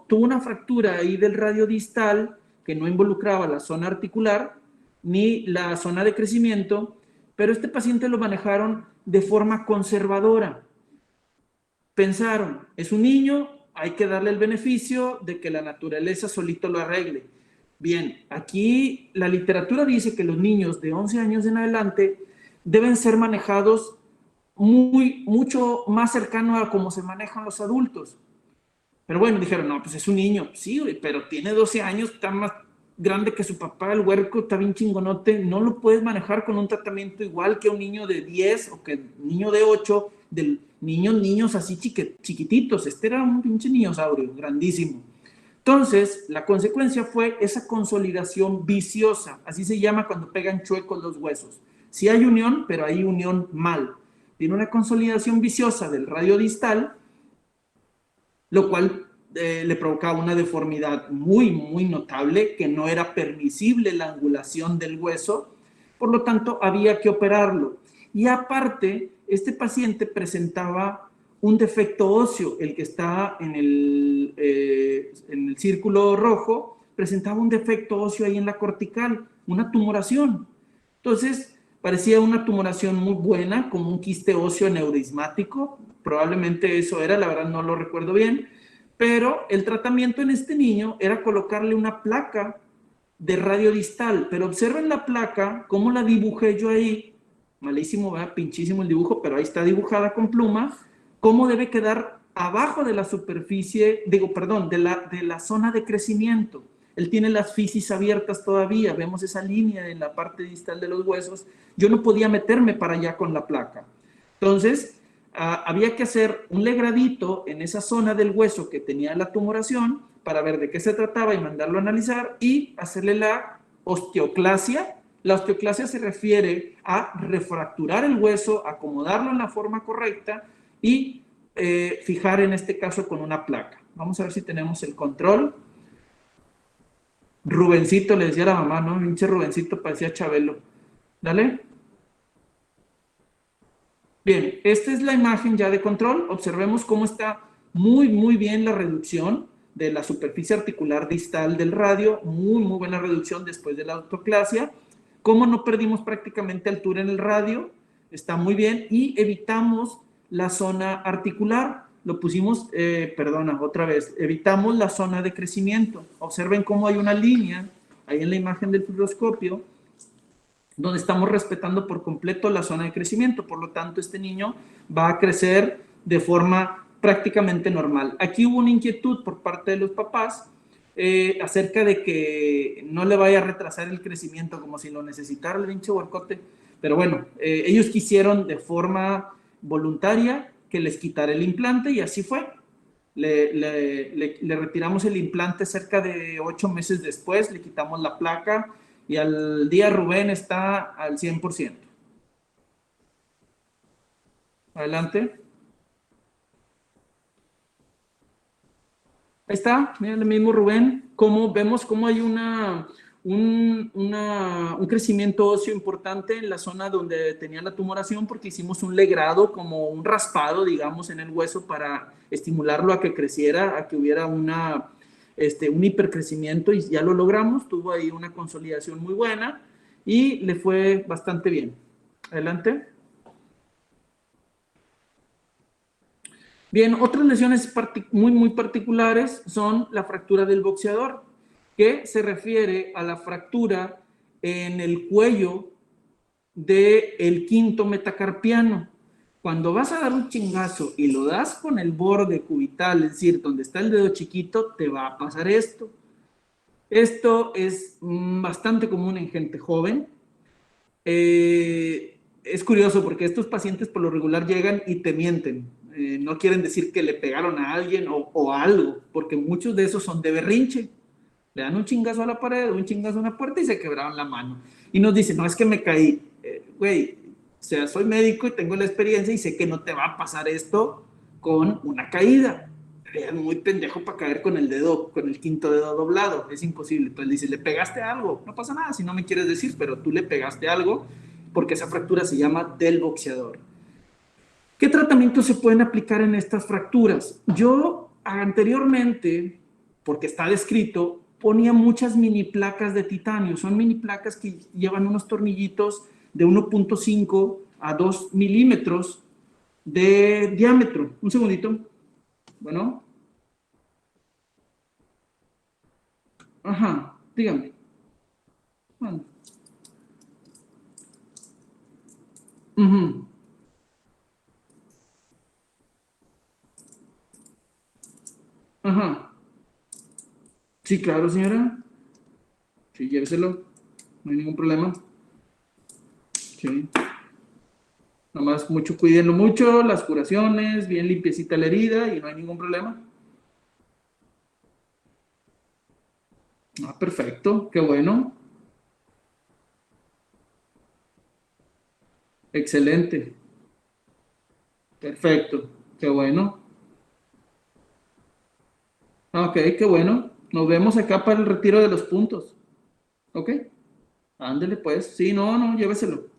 tuvo una fractura ahí del radio distal que no involucraba la zona articular ni la zona de crecimiento, pero este paciente lo manejaron de forma conservadora. Pensaron, es un niño, hay que darle el beneficio de que la naturaleza solito lo arregle. Bien, aquí la literatura dice que los niños de 11 años en adelante deben ser manejados mucho más cercano a cómo se manejan los adultos. Pero bueno, dijeron, no, pues es un niño. Sí, pero tiene 12 años, está más grande que su papá, el huerco está bien chingonote, no lo puedes manejar con un tratamiento igual que un niño de 10 o que un niño de 8, de niños así chiquititos. Este era un pinche niñosaurio, grandísimo. Entonces, la consecuencia fue esa consolidación viciosa, así se llama cuando pegan chuecos los huesos. Sí hay unión, pero hay unión mal. Tiene una consolidación viciosa del radio distal, lo cual le provocaba una deformidad muy, muy notable, que no era permisible la angulación del hueso, por lo tanto había que operarlo. Y aparte, este paciente presentaba un defecto óseo, el que está en el círculo rojo, presentaba un defecto óseo ahí en la cortical, una tumoración. Entonces, parecía una tumoración muy buena, como un quiste óseo neurismático, probablemente eso era, la verdad no lo recuerdo bien, pero el tratamiento en este niño era colocarle una placa de radio distal, pero observen la placa, cómo la dibujé yo ahí, malísimo, ¿verdad? Pinchísimo el dibujo, pero ahí está dibujada con pluma, cómo debe quedar abajo de la superficie, de la zona de crecimiento. Él tiene las fisis abiertas todavía, vemos esa línea en la parte distal de los huesos. Yo no podía meterme para allá con la placa. Entonces, había que hacer un legradito en esa zona del hueso que tenía la tumoración para ver de qué se trataba y mandarlo a analizar y hacerle la osteoclasia. La osteoclasia se refiere a refracturar el hueso, acomodarlo en la forma correcta y fijar en este caso con una placa. Vamos a ver si tenemos el control. Rubencito, le decía a la mamá, ¿no? Pinche Rubencito, parecía Chabelo. Dale. Bien, esta es la imagen ya de control. Observemos cómo está muy, muy bien la reducción. de la superficie articular distal del radio, muy buena reducción después de la autoclasia. ¿Cómo no perdimos prácticamente altura en el radio? Está muy bien, y evitamos la zona articular, lo pusimos, otra vez, evitamos la zona de crecimiento. Observen cómo hay una línea ahí en la imagen del fibroscopio, donde estamos respetando por completo la zona de crecimiento. Por lo tanto, este niño va a crecer de forma prácticamente normal. Aquí hubo una inquietud por parte de los papás acerca de que no le vaya a retrasar el crecimiento como si lo necesitara el pinche huercote. Pero bueno, ellos quisieron de forma voluntaria que les quitara el implante y así fue. Le retiramos el implante cerca de 8 meses después, le quitamos la placa y al día Rubén está al 100%. Adelante. Ahí está, miren el mismo Rubén, vemos cómo hay un crecimiento óseo importante en la zona donde tenía la tumoración, porque hicimos un legrado, como un raspado, digamos, en el hueso para estimularlo a que creciera, a que hubiera un hipercrecimiento, y ya lo logramos. Tuvo ahí una consolidación muy buena y le fue bastante bien. Adelante. Bien, otras lesiones muy particulares son la fractura del boxeador, que se refiere a la fractura en el cuello del quinto metacarpiano. Cuando vas a dar un chingazo y lo das con el borde cubital, es decir, donde está el dedo chiquito, te va a pasar esto. Esto es bastante común en gente joven. Es curioso porque estos pacientes por lo regular llegan y te mienten. No quieren decir que le pegaron a alguien o algo, porque muchos de esos son de berrinche. Le dan un chingazo a la pared, un chingazo a una puerta y se quebraron la mano. Y nos dicen, no, es que me caí. Güey, o sea, soy médico y tengo la experiencia y sé que no te va a pasar esto con una caída. Es muy pendejo para caer con el quinto dedo doblado. Es imposible. Entonces le dices, ¿le pegaste algo? No pasa nada si no me quieres decir, pero tú le pegaste algo, porque esa fractura se llama del boxeador. ¿Qué tratamientos se pueden aplicar en estas fracturas? Yo anteriormente, porque está descrito, ponía muchas mini placas de titanio. Son mini placas que llevan unos tornillitos de 1.5 a 2 milímetros de diámetro. Un segundito. Bueno. Ajá, dígame. Bueno. Ajá. Sí, claro, señora. Sí, lléveselo. No hay ningún problema. Sí. Nada más cuídenlo mucho, las curaciones, bien limpiecita la herida y no hay ningún problema. Ah, perfecto, qué bueno. Excelente. Perfecto, qué bueno. Ok, qué bueno. Nos vemos acá para el retiro de los puntos. Ok. Ándele pues. Sí, no, lléveselo.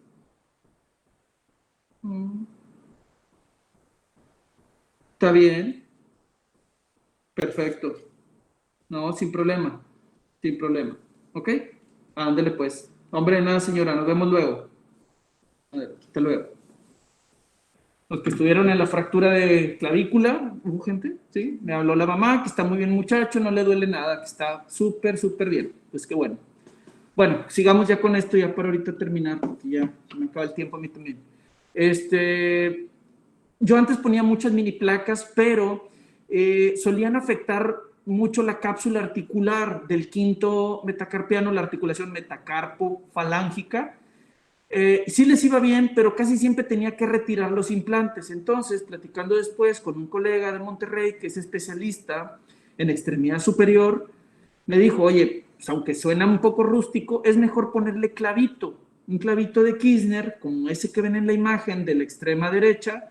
Está bien. Perfecto. No, sin problema. Sin problema. ¿Ok? Ándele pues. Hombre, nada, señora. Nos vemos luego. A ver, hasta luego. Los que estuvieron en la fractura de clavícula, hubo gente, ¿sí? Me habló la mamá, que está muy bien muchacho, no le duele nada, que está súper bien. Pues qué bueno. Bueno, sigamos ya con esto, ya para ahorita terminar, porque ya me acaba el tiempo a mí también. Yo antes ponía muchas mini placas, pero solían afectar mucho la cápsula articular del quinto metacarpiano, la articulación metacarpo-falángica. Sí les iba bien, pero casi siempre tenía que retirar los implantes. Entonces, platicando después con un colega de Monterrey, que es especialista en extremidad superior, me dijo, oye, pues aunque suena un poco rústico, es mejor ponerle clavito, un clavito de Kirchner, como ese que ven en la imagen de la extrema derecha,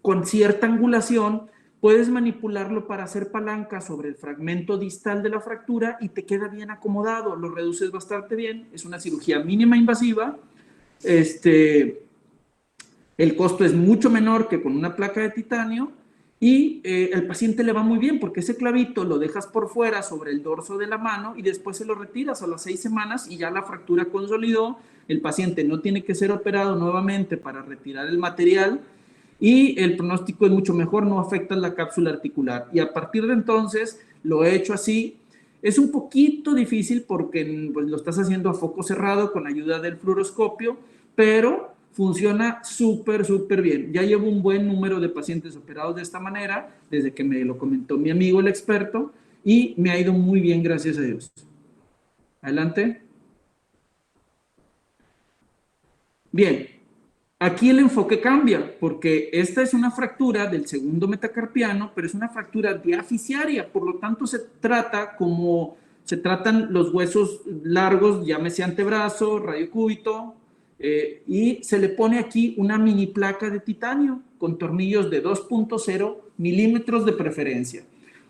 con cierta angulación, puedes manipularlo para hacer palanca sobre el fragmento distal de la fractura y te queda bien acomodado, lo reduces bastante bien, es una cirugía mínima invasiva, el costo es mucho menor que con una placa de titanio Y al paciente le va muy bien porque ese clavito lo dejas por fuera sobre el dorso de la mano y después se lo retiras a las 6 semanas y ya la fractura consolidó. El paciente no tiene que ser operado nuevamente para retirar el material y el pronóstico es mucho mejor, no afecta la cápsula articular. Y a partir de entonces lo he hecho así. Es un poquito difícil porque pues, lo estás haciendo a foco cerrado con ayuda del fluoroscopio, pero funciona súper, súper bien. Ya llevo un buen número de pacientes operados de esta manera, desde que me lo comentó mi amigo el experto, y me ha ido muy bien, gracias a Dios. Adelante. Bien, aquí el enfoque cambia, porque esta es una fractura del segundo metacarpiano, pero es una fractura diaficiaria, por lo tanto se tratan los huesos largos, llámese antebrazo, radiocúbito, y se le pone aquí una mini placa de titanio con tornillos de 2.0 milímetros de preferencia.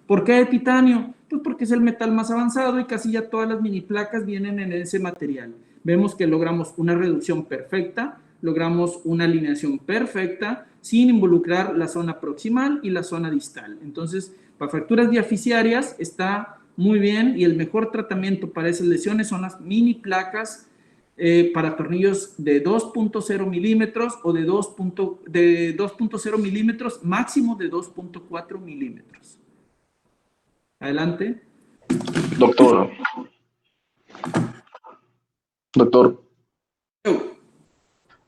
¿Por qué de titanio? Pues porque es el metal más avanzado y casi ya todas las mini placas vienen en ese material. Vemos que logramos una reducción perfecta, logramos una alineación perfecta sin involucrar la zona proximal y la zona distal. Entonces, para fracturas diaficiarias está muy bien y el mejor tratamiento para esas lesiones son las mini placas para tornillos de 2.0 milímetros o de 2.0 milímetros, máximo de 2.4 milímetros. Adelante. Doctor.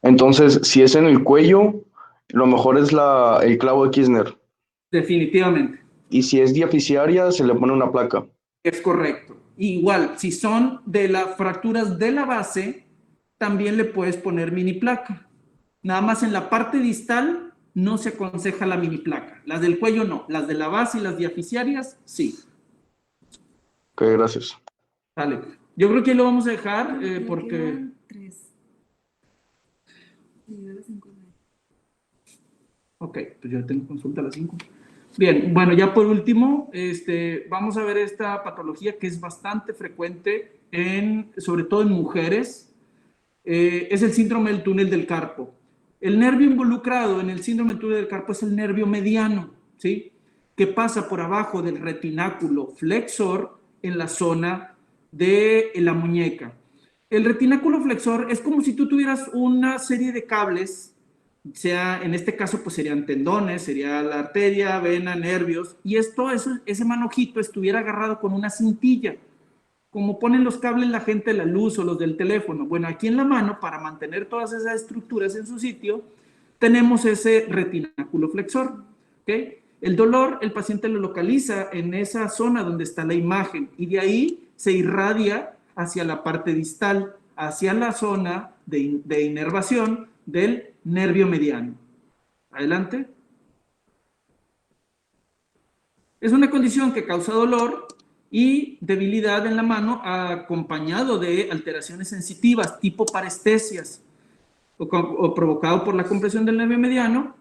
Entonces, si es en el cuello, lo mejor es el clavo de Kirchner. Definitivamente. Y si es diaficiaria, se le pone una placa. Es correcto. Igual, si son de las fracturas de la base, también le puedes poner mini placa. Nada más en la parte distal no se aconseja la mini placa. Las del cuello no. Las de la base y las diaficiarias, sí. Ok, gracias. Vale. Yo creo que ahí lo vamos a dejar Me porque... quedan 3. Ok, pues yo tengo consulta a las 5. Bien, bueno, ya por último, vamos a ver esta patología que es bastante frecuente, sobre todo en mujeres, es el síndrome del túnel del carpo. El nervio involucrado en el síndrome del túnel del carpo es el nervio mediano, ¿sí? Que pasa por abajo del retináculo flexor en la zona de la muñeca. El retináculo flexor es como si tú tuvieras una serie de cables, en este caso pues serían tendones, sería la arteria, vena, nervios, y ese manojito estuviera agarrado con una cintilla, como ponen los cables la gente de la luz o los del teléfono. Bueno, aquí en la mano, para mantener todas esas estructuras en su sitio, tenemos ese retináculo flexor, ¿ok? El dolor, el paciente lo localiza en esa zona donde está la imagen, y de ahí se irradia hacia la parte distal, hacia la zona de inervación del nervio mediano. Adelante. Es una condición que causa dolor y debilidad en la mano acompañado de alteraciones sensitivas tipo parestesias o provocado por la compresión del nervio mediano.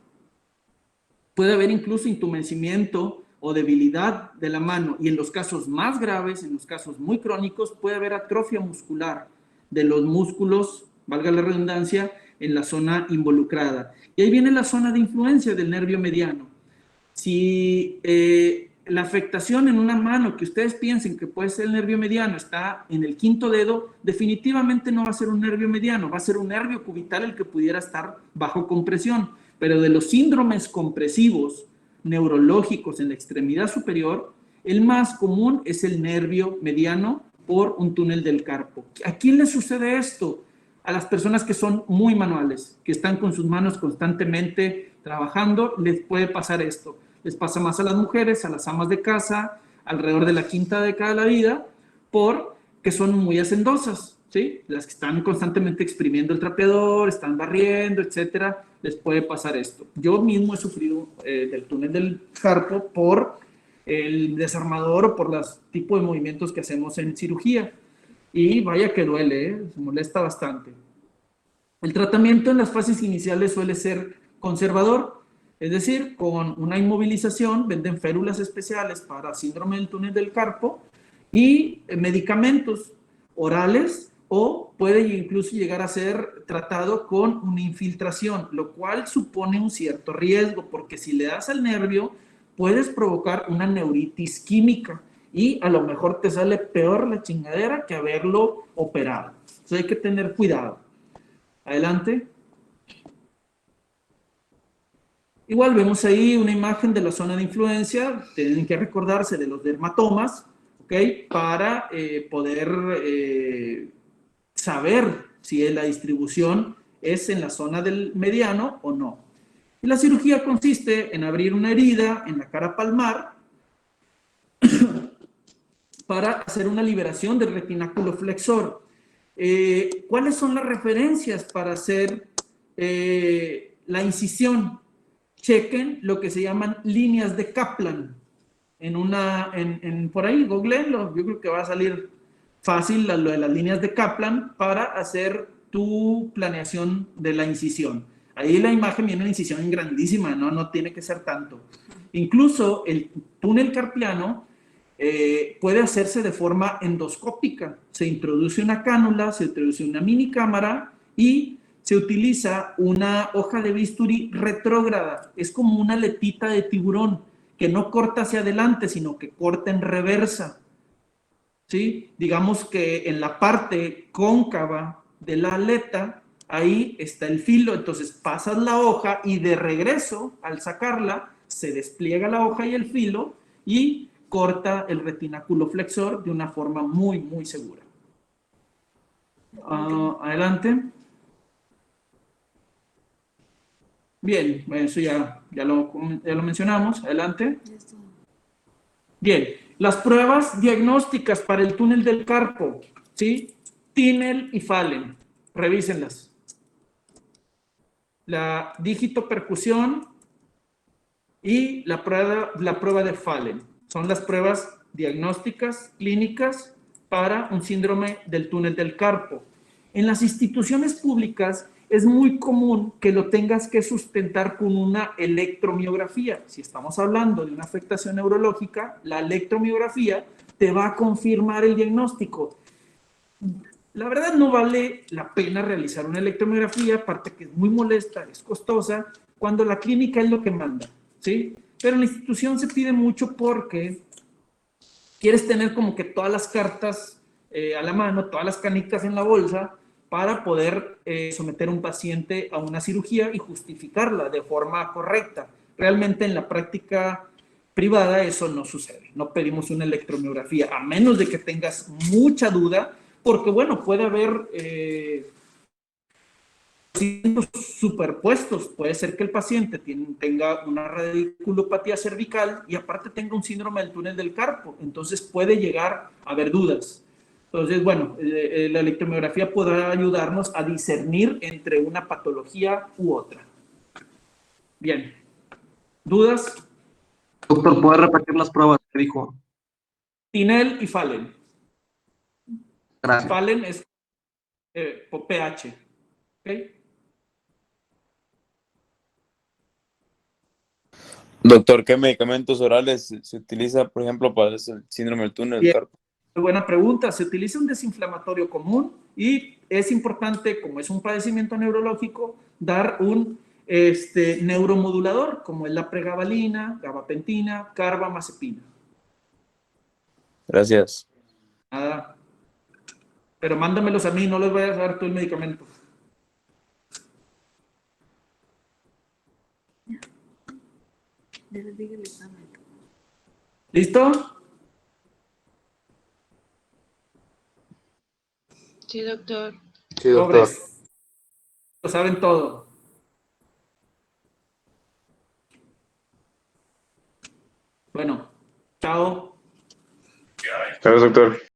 Puede haber incluso intumescimiento o debilidad de la mano y en los casos más graves, en los casos muy crónicos, puede haber atrofia muscular de los músculos, valga la redundancia, en la zona involucrada. Y ahí viene la zona de influencia del nervio mediano. Si la afectación en una mano que ustedes piensen que puede ser el nervio mediano está en el quinto dedo, definitivamente no va a ser un nervio mediano, va a ser un nervio cubital el que pudiera estar bajo compresión. Pero de los síndromes compresivos neurológicos en la extremidad superior, el más común es el nervio mediano por un túnel del carpo. ¿A quién le sucede esto? A las personas que son muy manuales, que están con sus manos constantemente trabajando, les puede pasar esto. Les pasa más a las mujeres, a las amas de casa, alrededor de la quinta década de la vida, porque son muy hacendosas, ¿sí? Las que están constantemente exprimiendo el trapeador, están barriendo, etcétera, les puede pasar esto. Yo mismo he sufrido del túnel del carpo por el desarmador o por los tipos de movimientos que hacemos en cirugía. Y vaya que duele, se molesta bastante. El tratamiento en las fases iniciales suele ser conservador, es decir, con una inmovilización, venden férulas especiales para síndrome del túnel del carpo y medicamentos orales, o puede incluso llegar a ser tratado con una infiltración, lo cual supone un cierto riesgo, porque si le das al nervio, puedes provocar una neuritis química y a lo mejor te sale peor la chingadera que haberlo operado. Entonces hay que tener cuidado. Adelante. Igual vemos ahí una imagen de la zona de influencia. Tienen que recordarse de los dermatomas, ¿ok? Para poder saber si la distribución es en la zona del mediano o no. Y la cirugía consiste en abrir una herida en la cara palmar para hacer una liberación del retináculo flexor. ¿Cuáles son las referencias para hacer la incisión? Chequen lo que se llaman líneas de Kaplan. Por ahí, googleenlo, yo creo que va a salir fácil lo de las líneas de Kaplan para hacer tu planeación de la incisión. Ahí la imagen viene una incisión grandísima, no tiene que ser tanto. Incluso el túnel carpiano puede hacerse de forma endoscópica. Se introduce una cánula, se introduce una mini cámara y se utiliza una hoja de bisturí retrógrada. Es como una aletita de tiburón que no corta hacia adelante, sino que corta en reversa. ¿Sí? Digamos que en la parte cóncava de la aleta, ahí está el filo, entonces pasas la hoja y de regreso, al sacarla, se despliega la hoja y el filo y corta el retináculo flexor de una forma muy, muy segura. Adelante. Bien, eso ya lo mencionamos. Adelante. Bien, las pruebas diagnósticas para el túnel del carpo, ¿sí? Tinel y Fallen, revísenlas. La dígito percusión y la prueba de Fallen. Son las pruebas diagnósticas clínicas para un síndrome del túnel del carpo. En las instituciones públicas es muy común que lo tengas que sustentar con una electromiografía. Si estamos hablando de una afectación neurológica, la electromiografía te va a confirmar el diagnóstico. La verdad no vale la pena realizar una electromiografía, aparte que es muy molesta, es costosa, cuando la clínica es lo que manda, ¿sí? Pero en la institución se pide mucho porque quieres tener como que todas las cartas a la mano, todas las canicas en la bolsa, para poder someter a un paciente a una cirugía y justificarla de forma correcta. Realmente en la práctica privada eso no sucede. No pedimos una electromiografía, a menos de que tengas mucha duda, porque bueno, puede haber superpuestos. Puede ser que el paciente tenga una radiculopatía cervical y aparte tenga un síndrome del túnel del carpo. Entonces puede llegar a haber dudas. Entonces, bueno, la electromiografía podrá ayudarnos a discernir entre una patología u otra. Bien. ¿Dudas? Doctor, ¿puede repetir las pruebas que dijo? Tinel y Fallen. Gracias. Fallen es por pH. ¿Ok? Doctor, ¿qué medicamentos orales se utiliza, por ejemplo, para el síndrome del túnel del Bien. carpo? Muy buena pregunta. Se utiliza un desinflamatorio común y es importante, como es un padecimiento neurológico, dar un neuromodulador, como es la pregabalina, gabapentina, carbamazepina. Gracias. Nada. Pero mándamelos a mí, no les vayas a dar tú el medicamento. ¿Listo? Sí, doctor. Sí, doctor. Pobres. Lo saben todo. Bueno, chao. Gracias, doctor.